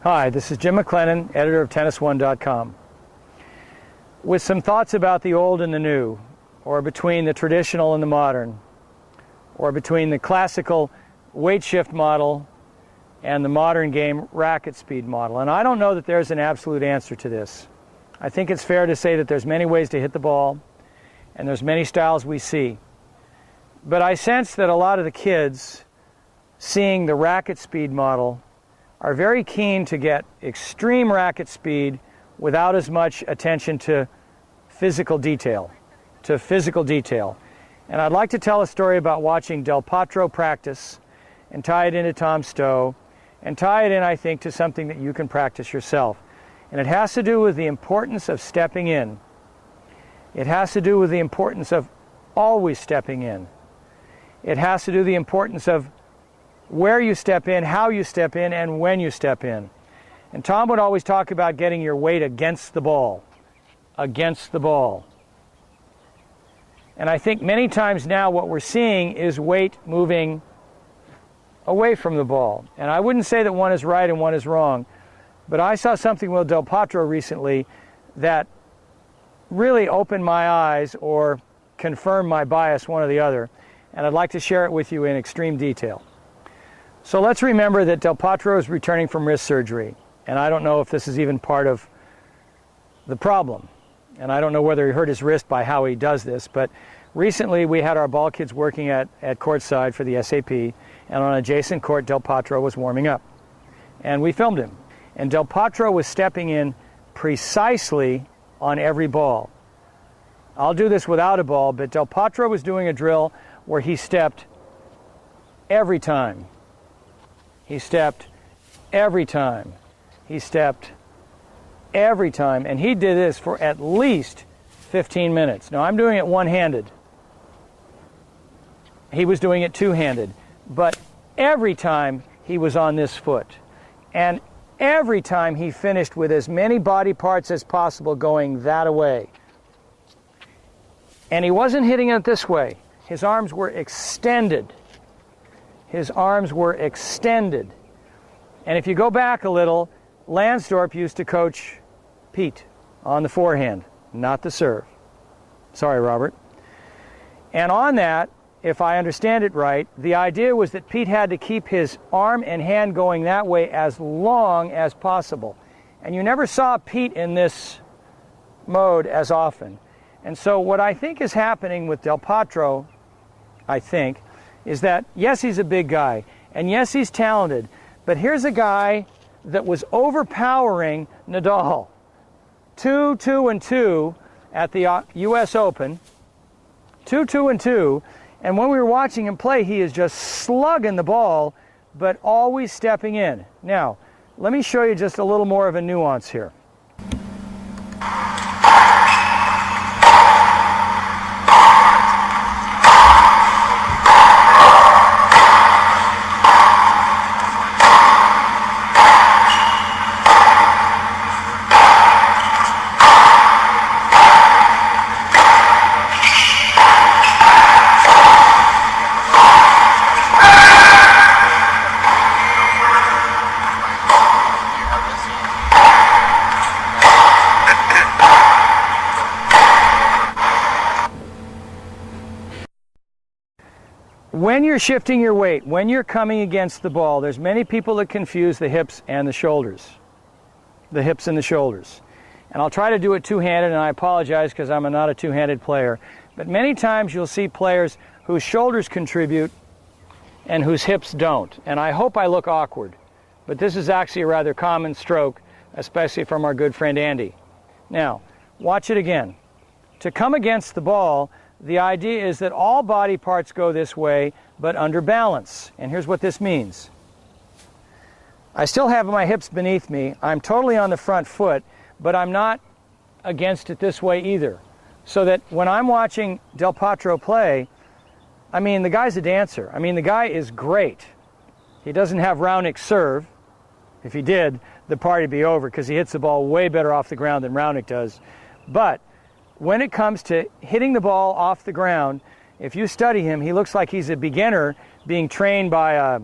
Hi, this is Jim McLennan, editor of TennisOne.com. With some thoughts about the old and the new, or between the traditional and the modern, or between the classical weight shift model and the modern game racket speed model. And I don't know that there's an absolute answer to this. I think it's fair to say that there's many ways to hit the ball, and there's many styles we see. But I sense that a lot of the kids seeing the racket speed model are very keen to get extreme racket speed without as much attention to physical detail. And I'd like to tell a story about watching Del Potro practice and tie it into Tom Stowe and tie it in, I think, to something that you can practice yourself. And it has to do with the importance of stepping in. It has to do with the importance of always stepping in. It has to do with the importance of where you step in, how you step in, and when you step in. And Tom would always talk about getting your weight against the ball. Against the ball. And I think many times now what we're seeing is weight moving away from the ball. And I wouldn't say that one is right and one is wrong, but I saw something with Del Potro recently that really opened my eyes or confirmed my bias, one or the other. And I'd like to share it with you in extreme detail. So let's remember that Del Potro is returning from wrist surgery. And I don't know if this is even part of the problem. And I don't know whether he hurt his wrist by how he does this. But recently we had our ball kids working at courtside for the SAP. And on an adjacent court, Del Potro was warming up. And we filmed him. And Del Potro was stepping in precisely on every ball. I'll do this without a ball, but Del Potro was doing a drill where he stepped every time. He stepped every time. He stepped every time. And he did this for at least 15 minutes. Now, I'm doing it one-handed. He was doing it two-handed. But every time he was on this foot. And every time he finished with as many body parts as possible going that way. And he wasn't hitting it this way. His arms were extended. His arms were extended. And if you go back a little, Lansdorp used to coach Pete on the forehand, not the serve. Sorry, Robert. And on that, if I understand it right, the idea was that Pete had to keep his arm and hand going that way as long as possible. And you never saw Pete in this mode as often. And so what I think is happening with Del Potro, I think, is that, yes, he's a big guy, and yes, he's talented, but here's a guy that was overpowering Nadal. 2-2-2 at the US Open. 2-2-2, and when we were watching him play, he is just slugging the ball, but always stepping in. Now, let me show you just a little more of a nuance here. When you're shifting your weight, when you're coming against the ball, there's many people that confuse the hips and the shoulders. The hips and the shoulders. And I'll try to do it two-handed, and I apologize because I'm not a two-handed player. But many times you'll see players whose shoulders contribute and whose hips don't. And I hope I look awkward. But this is actually a rather common stroke, especially from our good friend Andy. Now, watch it again. To come against the ball, the idea is that all body parts go this way, but under balance. And here's what this means. I still have my hips beneath me. I'm totally on the front foot, but I'm not against it this way either. So that when I'm watching Del Potro play, I mean, the guy's a dancer. I mean, the guy is great. He doesn't have Raonic's serve. If he did, the party'd be over because he hits the ball way better off the ground than Raonic does. But when it comes to hitting the ball off the ground, if you study him, he looks like he's a beginner being trained by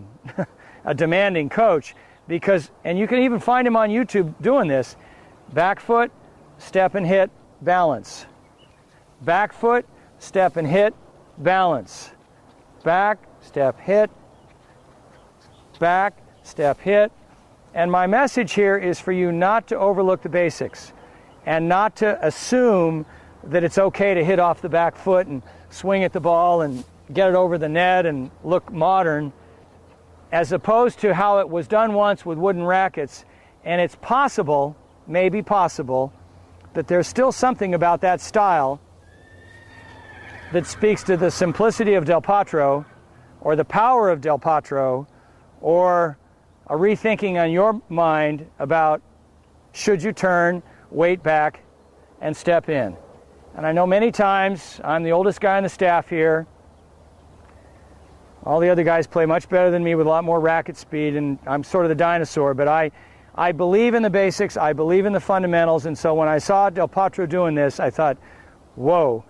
a demanding coach. because, and you can even find him on YouTube doing this, back foot, step and hit, balance. Back foot, step and hit, balance. Back, step, hit, back, step, hit. And my message here is for you not to overlook the basics and not to assume that it's okay to hit off the back foot and swing at the ball and get it over the net and look modern, as opposed to how it was done once with wooden rackets. And it's possible, maybe possible, that there's still something about that style that speaks to the simplicity of Del Potro, or the power of Del Potro, or a rethinking on your mind about should you turn, weight back, and step in. And I know many times, I'm the oldest guy on the staff here. All the other guys play much better than me with a lot more racket speed, and I'm sort of the dinosaur, but I believe in the basics, I believe in the fundamentals, and so when I saw Del Potro doing this, I thought, whoa,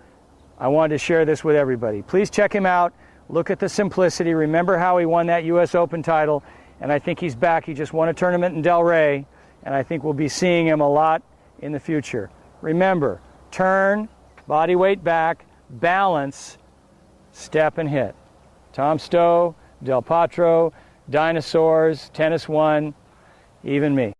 I wanted to share this with everybody. Please check him out, look at the simplicity, remember how he won that US Open title, and I think he's back. He just won a tournament in Delray, and I think we'll be seeing him a lot in the future. Remember, turn, body weight back, balance, step and hit. Tom Stowe, Del Potro, Dinosaurs, Tennis One, even me.